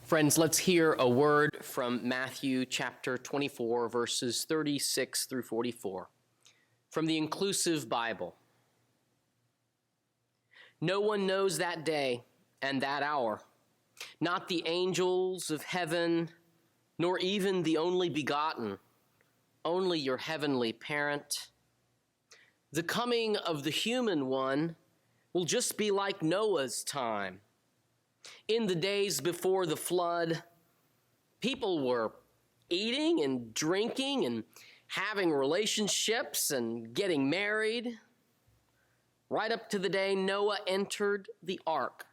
Friends, let's hear a word from Matthew chapter 24, verses 36 through 44, from the Inclusive Bible. No one knows that day and that hour, not the angels of heaven, nor even the only begotten, only your heavenly parent. The coming of the human one will just be like Noah's time. In the days before the flood, people were eating and drinking and having relationships and getting married, right up to the day Noah entered the ark.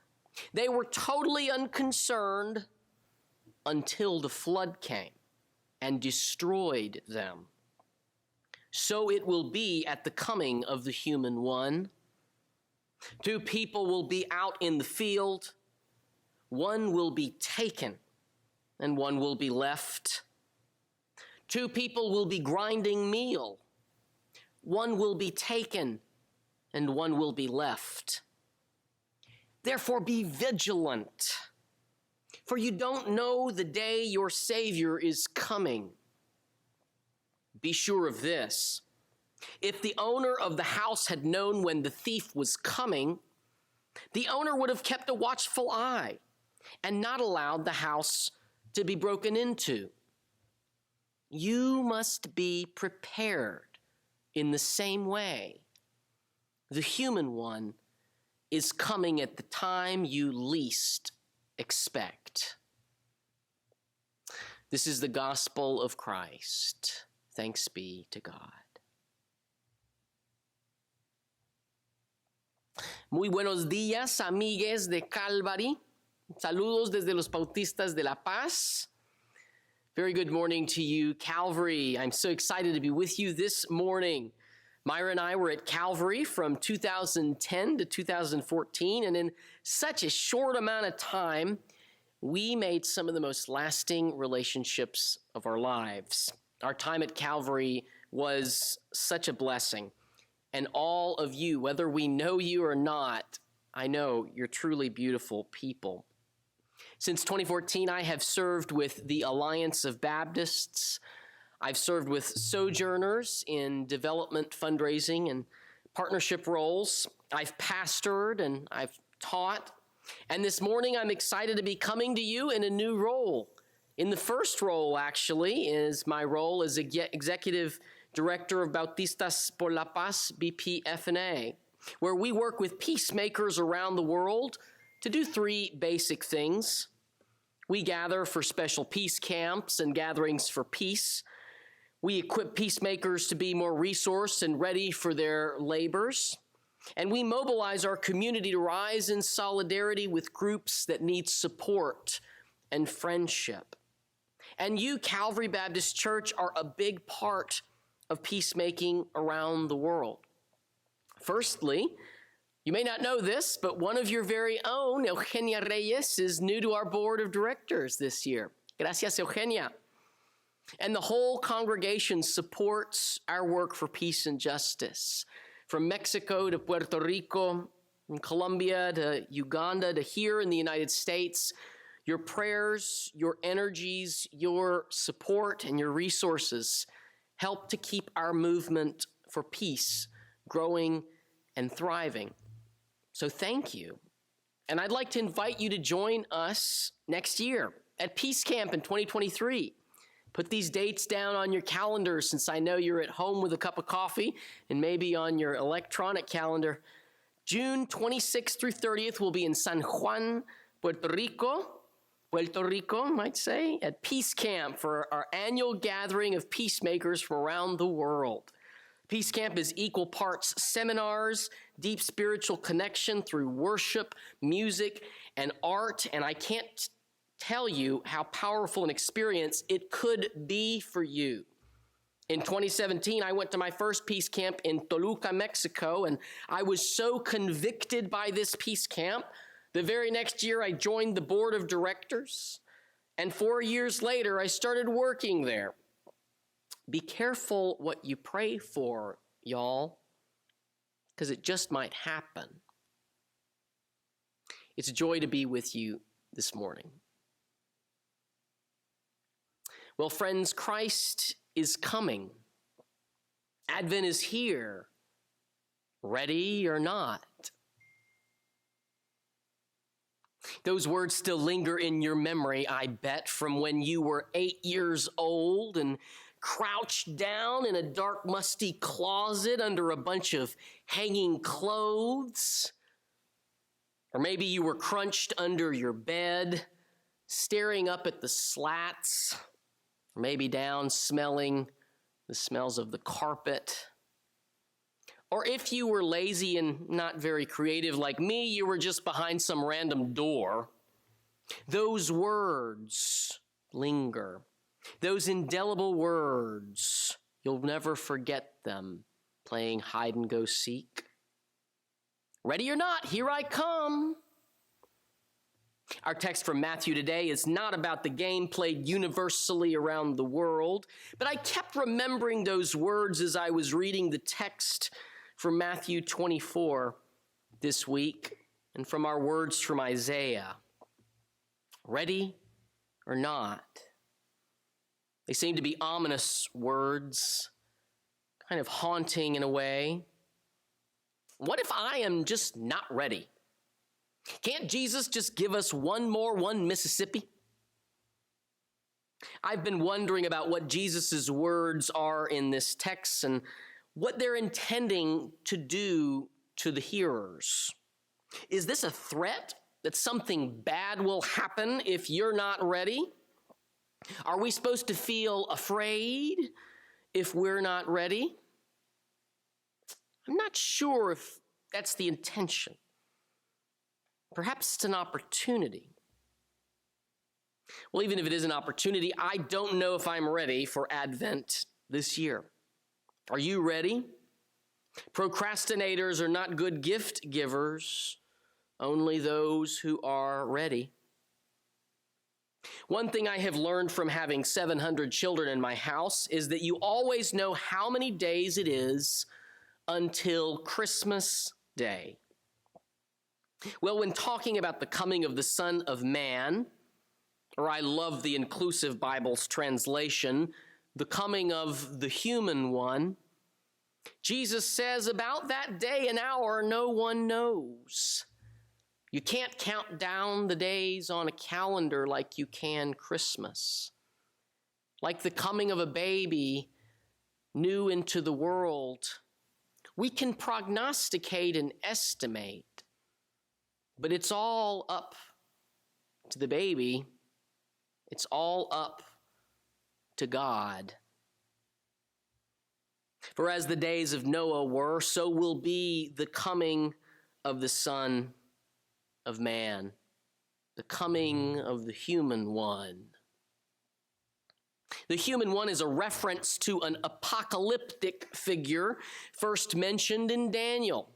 They were totally unconcerned until the flood came and destroyed them. So it will be at the coming of the human one. Two people will be out in the field. One will be taken and one will be left. Two people will be grinding meal. One will be taken and one will be left. Therefore be vigilant, for you don't know the day your Savior is coming. Be sure of this. If the owner of the house had known when the thief was coming, the owner would have kept a watchful eye and not allowed the house to be broken into. You must be prepared in the same way. The human one is coming at the time you least expect. This is the gospel of Christ. Thanks be to God. Muy buenos días, amigues de Calvary. Saludos desde los Bautistas de La Paz. Very good morning to you, Calvary. I'm so excited to be with you this morning. Myra and I were at Calvary from 2010 to 2014, and in such a short amount of time, we made some of the most lasting relationships of our lives. Our time at Calvary was such a blessing, and all of you, whether we know you or not, I know you're truly beautiful people. Since 2014, I have served with the Alliance of Baptists. I've served with Sojourners in development, fundraising, and partnership roles. I've pastored and I've taught. And this morning, I'm excited to be coming to you in a new role. In the first role, actually, is my role as Executive Director of Bautistas por la Paz, BPFNA, where we work with peacemakers around the world to do three basic things. We gather for special peace camps and gatherings for peace. We equip peacemakers to be more resourced and ready for their labors. And we mobilize our community to rise in solidarity with groups that need support and friendship. And you, Calvary Baptist Church, are a big part of peacemaking around the world. Firstly, you may not know this, but one of your very own, Eugenia Reyes, is new to our board of directors this year. Gracias, Eugenia. And the whole congregation supports our work for peace and justice. From Mexico to Puerto Rico, from Colombia to Uganda to here in the United States, your prayers, your energies, your support, and your resources help to keep our movement for peace growing and thriving. So thank you. And I'd like to invite you to join us next year at Peace Camp in 2023. Put these dates down on your calendar since I know you're at home with a cup of coffee and maybe on your electronic calendar. June 26th through 30th will be in San Juan, Puerto Rico, might say, at Peace Camp for our annual gathering of peacemakers from around the world. Peace Camp is equal parts seminars, deep spiritual connection through worship, music, and art, and I can't tell you how powerful an experience it could be for you. In 2017, I went to my first Peace Camp in Toluca, Mexico, and I was so convicted by this Peace Camp. The very next year, I joined the board of directors, and 4 years later, I started working there. Be careful what you pray for, y'all, because it just might happen. It's a joy to be with you this morning. Well, friends, Christ is coming. Advent is here. Ready or not? Those words still linger in your memory, I bet, from when you were 8 years old and crouched down in a dark, musty closet under a bunch of hanging clothes. Or maybe you were crunched under your bed, staring up at the slats, or maybe down, smelling the smells of the carpet. Or if you were lazy and not very creative like me, you were just behind some random door. Those words linger. Those indelible words, you'll never forget them, playing hide and go seek. Ready or not, here I come. Our text from Matthew today is not about the game played universally around the world, but I kept remembering those words as I was reading the text from Matthew 24 this week and from our words from Isaiah. Ready or not? They seem to be ominous words, kind of haunting in a way. What if I am just not ready? Can't Jesus just give us one Mississippi? I've been wondering about what Jesus' words are in this text and what they're intending to do to the hearers. Is this a threat that something bad will happen if you're not ready? Are we supposed to feel afraid if we're not ready? I'm not sure if that's the intention. Perhaps it's an opportunity. Well, even if it is an opportunity, I don't know if I'm ready for Advent this year. Are you ready? Procrastinators are not good gift givers, only those who are ready. One thing I have learned from having 700 children in my house is that you always know how many days it is until Christmas Day. Well, when talking about the coming of the Son of Man, or I love the inclusive Bible's translation, the coming of the human one, Jesus says about that day and hour no one knows. You can't count down the days on a calendar like you can Christmas. Like the coming of a baby new into the world, we can prognosticate and estimate, but it's all up to the baby. It's all up to God. For as the days of Noah were, so will be the coming of the Son of Man, the coming of the human one. The human one is a reference to an apocalyptic figure first mentioned in Daniel.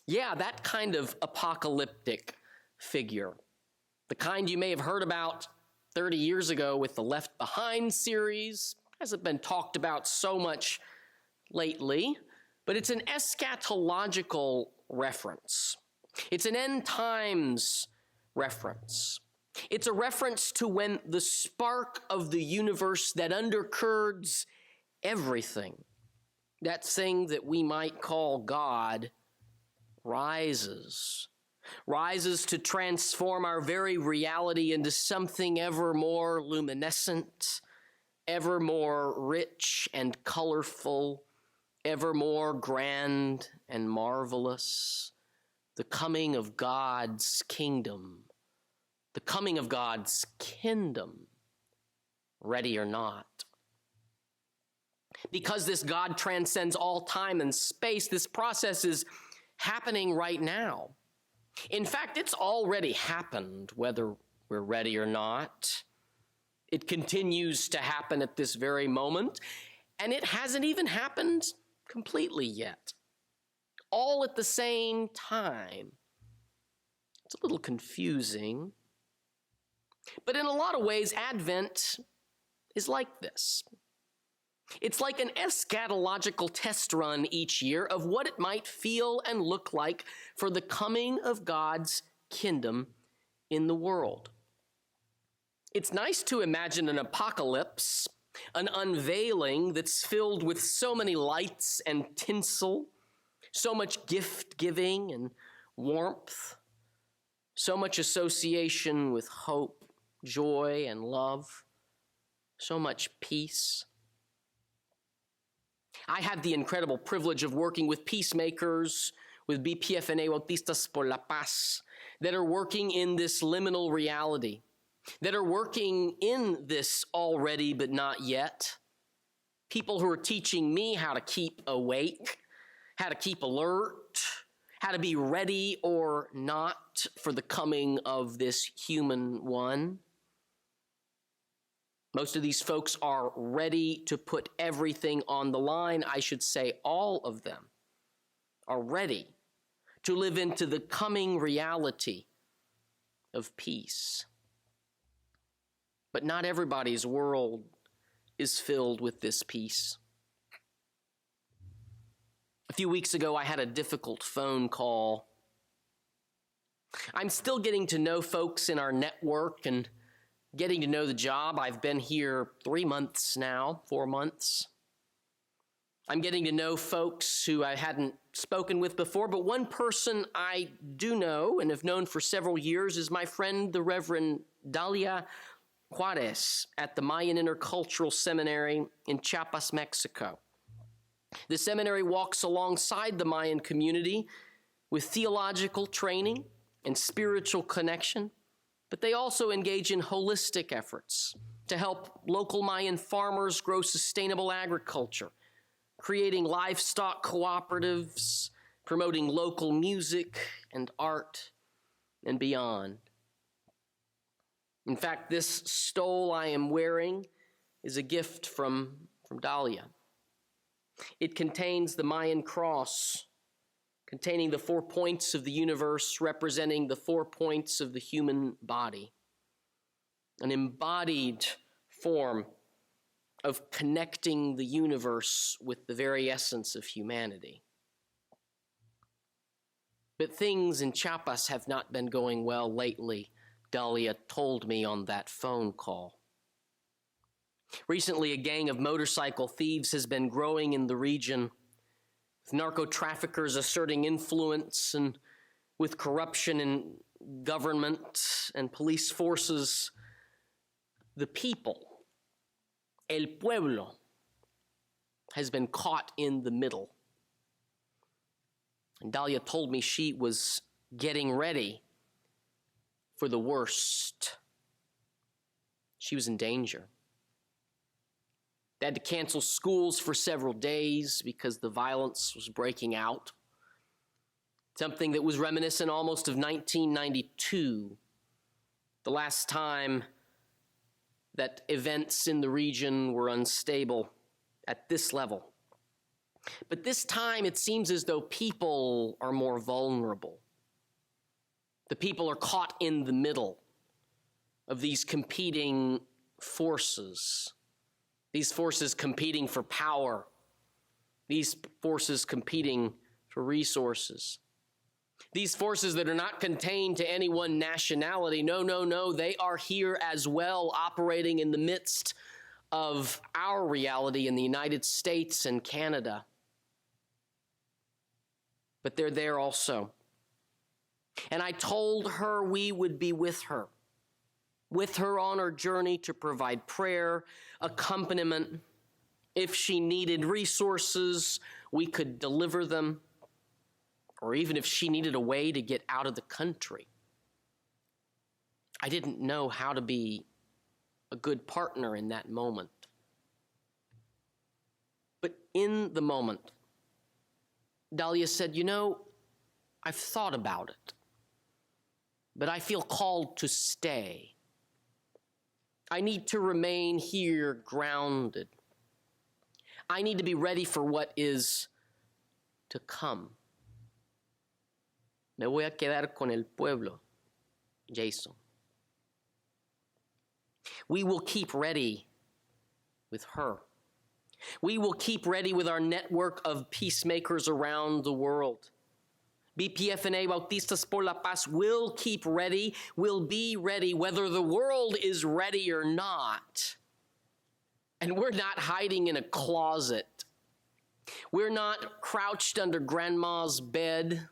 Yeah, that kind of apocalyptic figure. The kind you may have heard about 30 years ago with the Left Behind series. Hasn't been talked about so much lately, but it's an eschatological reference. It's an end times reference. It's a reference to when the spark of the universe that undergirds everything, that thing that we might call God, rises to transform our very reality into something ever more luminescent, ever more rich and colorful, ever more grand and marvelous. The coming of God's kingdom, the coming of God's kingdom, ready or not. Because this God transcends all time and space, this process is happening right now. In fact, it's already happened, whether we're ready or not. It continues to happen at this very moment, and it hasn't even happened completely yet. All at the same time. It's a little confusing. But in a lot of ways, Advent is like this. It's like an eschatological test run each year of what it might feel and look like for the coming of God's kingdom in the world. It's nice to imagine an apocalypse an unveiling that's filled with so many lights and tinsel, so much gift giving and warmth, so much association with hope, joy, and love, so much peace. I had the incredible privilege of working with peacemakers, with BPFNA-Bautistas por la Paz, that are working in this liminal reality, that are working in this already but not yet. People who are teaching me how to keep awake, how to keep alert, how to be ready or not for the coming of this human one. Most of these folks are ready to put everything on the line. I should say all of them are ready to live into the coming reality of peace. But not everybody's world is filled with this peace. A few weeks ago, I had a difficult phone call. I'm still getting to know folks in our network and getting to know the job. I've been here 3 months now, 4 months. I'm getting to know folks who I hadn't spoken with before, but one person I do know and have known for several years is my friend, the Reverend Dalia Juarez at the Mayan Intercultural Seminary in Chiapas, Mexico. The seminary walks alongside the Mayan community with theological training and spiritual connection, but they also engage in holistic efforts to help local Mayan farmers grow sustainable agriculture, creating livestock cooperatives, promoting local music and art, and beyond. In fact, this stole I am wearing is a gift from Dalia. It contains the Mayan cross, containing the 4 points of the universe, representing the 4 points of the human body, an embodied form of connecting the universe with the very essence of humanity. But things in Chiapas have not been going well lately, Dalia told me on that phone call. Recently, a gang of motorcycle thieves has been growing in the region, with narco-traffickers asserting influence and with corruption in government and police forces. The people, el pueblo, has been caught in the middle. And Dalia told me she was getting ready for the worst. She was in danger. They had to cancel schools for several days because the violence was breaking out. Something that was reminiscent almost of 1992, the last time that events in the region were unstable at this level. But this time it seems as though people are more vulnerable. The people are caught in the middle of these competing forces. These forces competing for power. These forces competing for resources. These forces that are not contained to any one nationality. No. They are here as well, operating in the midst of our reality in the United States and Canada. But they're there also. And I told her we would be with her on her journey to provide prayer, accompaniment. If she needed resources, we could deliver them, or even if she needed a way to get out of the country. I didn't know how to be a good partner in that moment. But in the moment, Dalia said, I've thought about it, but I feel called to stay. I need to remain here grounded. I need to be ready for what is to come. Me voy a quedar con el pueblo, Jason. We will keep ready with her. We will keep ready with our network of peacemakers around the world. BPFNA-Bautistas por la Paz will keep ready, will be ready, whether the world is ready or not. And we're not hiding in a closet. We're not crouched under grandma's bed.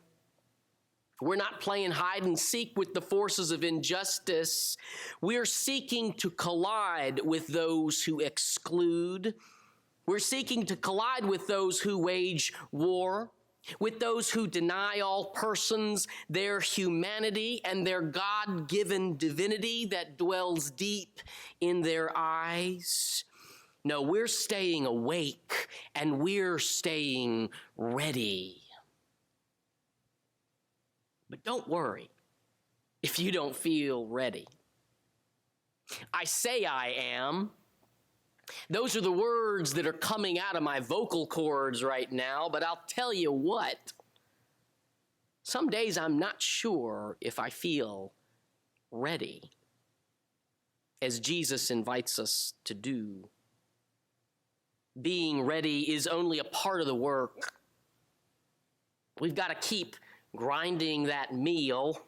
We're not playing hide and seek with the forces of injustice. We're seeking to collide with those who exclude. We're seeking to collide with those who wage war, with those who deny all persons their humanity and their God-given divinity that dwells deep in their eyes. No, we're staying awake and we're staying ready. But don't worry if you don't feel ready. I say I am. Those are the words that are coming out of my vocal cords right now, but I'll tell you what. Some days I'm not sure if I feel ready, as Jesus invites us to do. Being ready is only a part of the work. We've got to keep grinding that meal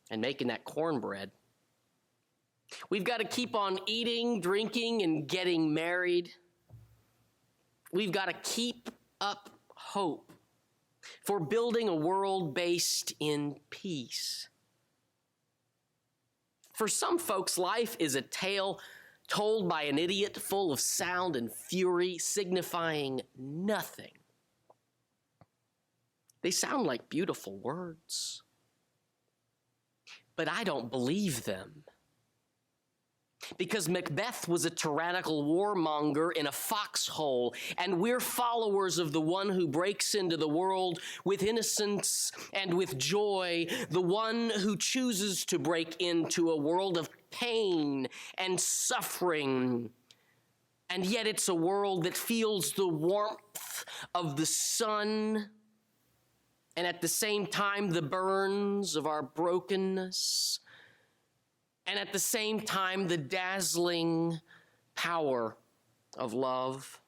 and making that cornbread. We've got to keep on eating, drinking, and getting married. We've got to keep up hope for building a world based in peace. For some folks, life is a tale told by an idiot full of sound and fury, signifying nothing. They sound like beautiful words, but I don't believe them. Because Macbeth was a tyrannical warmonger in a foxhole, and we're followers of the one who breaks into the world with innocence and with joy, the one who chooses to break into a world of pain and suffering. And yet it's a world that feels the warmth of the sun, and at the same time the burns of our brokenness, and at the same time the dazzling power of love.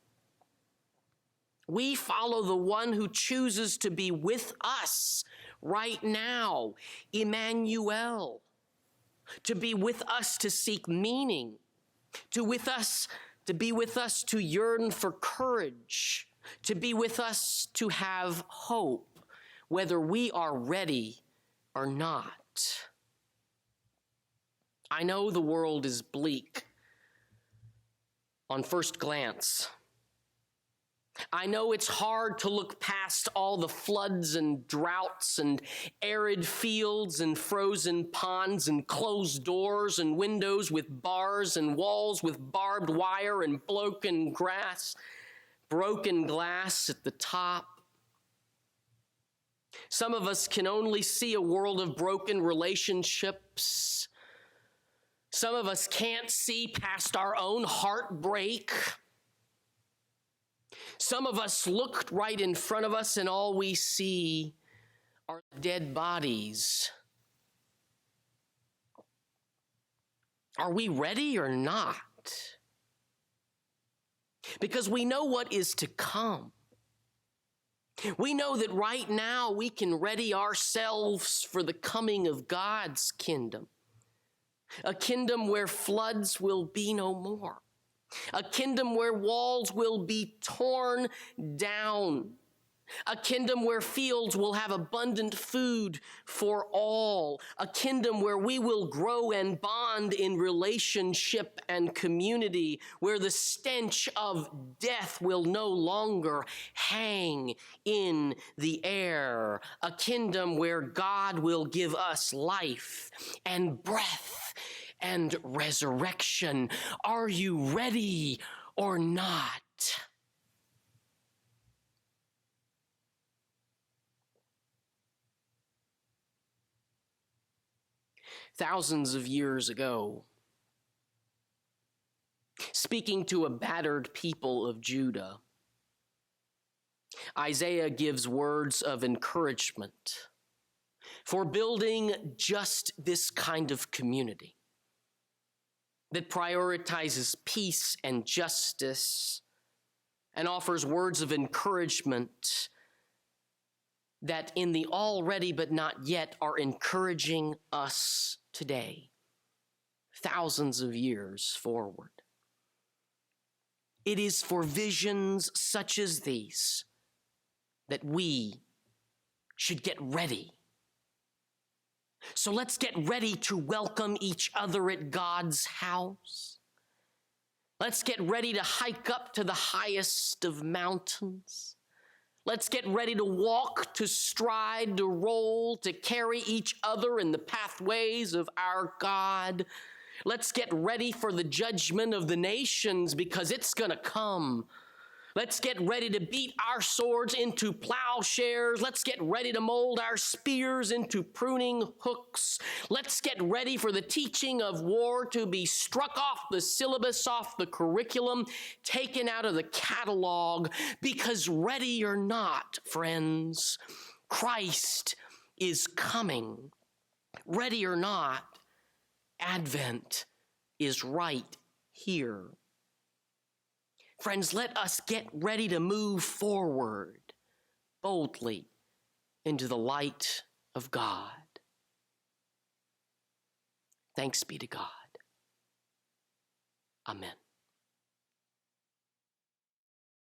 We follow the one who chooses to be with us right now, Emmanuel, to be with us to seek meaning, to be with us to yearn for courage, to be with us to have hope, whether we are ready or not. I know the world is bleak on first glance. I know it's hard to look past all the floods and droughts and arid fields and frozen ponds and closed doors and windows with bars and walls with barbed wire and broken glass at the top. Some of us can only see a world of broken relationships. Some of us can't see past our own heartbreak. Some of us look right in front of us and all we see are dead bodies. Are we ready or not? Because we know what is to come. We know that right now we can ready ourselves for the coming of God's kingdom. A kingdom where floods will be no more. A kingdom where walls will be torn down. A kingdom where fields will have abundant food for all. A kingdom where we will grow and bond in relationship and community, where the stench of death will no longer hang in the air. A kingdom where God will give us life and breath and resurrection. Are you ready or not? Thousands of years ago, speaking to a battered people of Judah, Isaiah gives words of encouragement for building just this kind of community that prioritizes peace and justice and offers words of encouragement that in the already but not yet are encouraging us today, thousands of years forward. It is for visions such as these that we should get ready. So let's get ready to welcome each other at God's house. Let's get ready to hike up to the highest of mountains. Let's get ready to walk, to stride, to roll, to carry each other in the pathways of our God. Let's get ready for the judgment of the nations because it's going to come. Let's get ready to beat our swords into plowshares. Let's get ready to mold our spears into pruning hooks. Let's get ready for the teaching of war to be struck off the syllabus, off the curriculum, taken out of the catalog, because ready or not, friends, Christ is coming. Ready or not, Advent is right here. Friends, let us get ready to move forward boldly into the light of God. Thanks be to God. Amen.